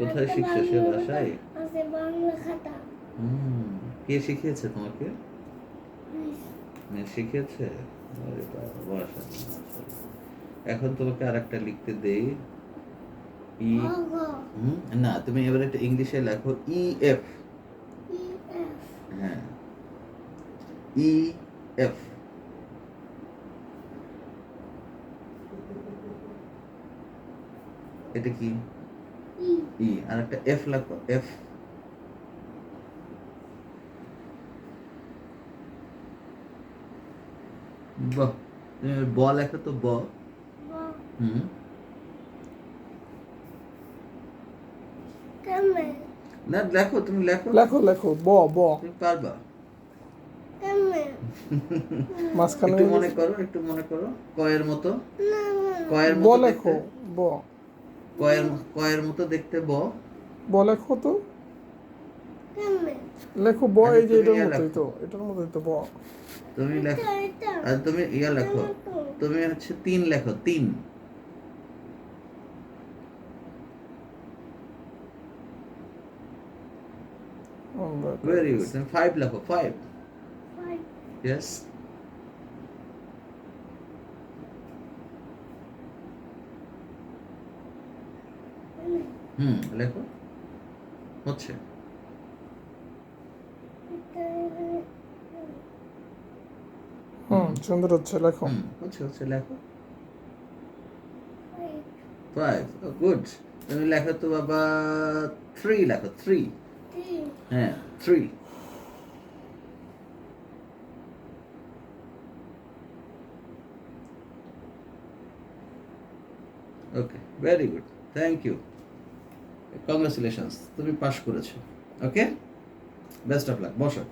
কোথায় শিখছো সে বাসায়? আছে বাংলা খাতা। কে শিখিয়েছে তোমাকে? মেয়ে শিখিয়েছে? আরে বাবা, মাশাআল্লাহ, মাশাআল্লাহ। এখন তোমাকে আরেকটা লিখতে দেই। ই ঘ না, তুমি এবার একটা ইংলিশে লেখো ই এফ। ই এফ হ্যাঁ, ই এফ। এটা কি? ই ই। আর একটা এফ লেখো, এফ। বাহ, তুমি ব লেখো তো, ব। ব হুম কেমনে না, লেখো, তুমি লেখো, লেখো লেখো ব ব তুমি পারবা। কেমনে মাঝখানে একটু মনে করো, একটু মনে করো। কয়ের মতো, না কয়ের ব মতো দেখতে, লেখো ব কয়ের মতো দেখতে, ব। ব লেখো তো, কেমনে লেখো ব, আচ্ছা, এই যে তুমি এটার ইয়া মতোই লেখো, তো, এটার মতোই তো ব। তুমি লেখো। এটা আর তুমি ইয়া লেখো, তুমি হচ্ছে 3 লেখো, 3। Very good. তুমি 5 লেখো, 5। Five yes. লেখো, হচ্ছে। সুন্দর হচ্ছে, লেখো। হচ্ছে, হচ্ছে, লেখো। 5, গুড। তুমি লেখো তো বাবা, 3 লেখো, 3। হ্যাঁ, 3। Okay, very good, thank you, congratulations, তুমি পাস করেছো। ওকে, বেস্ট অফ লাক, বসো।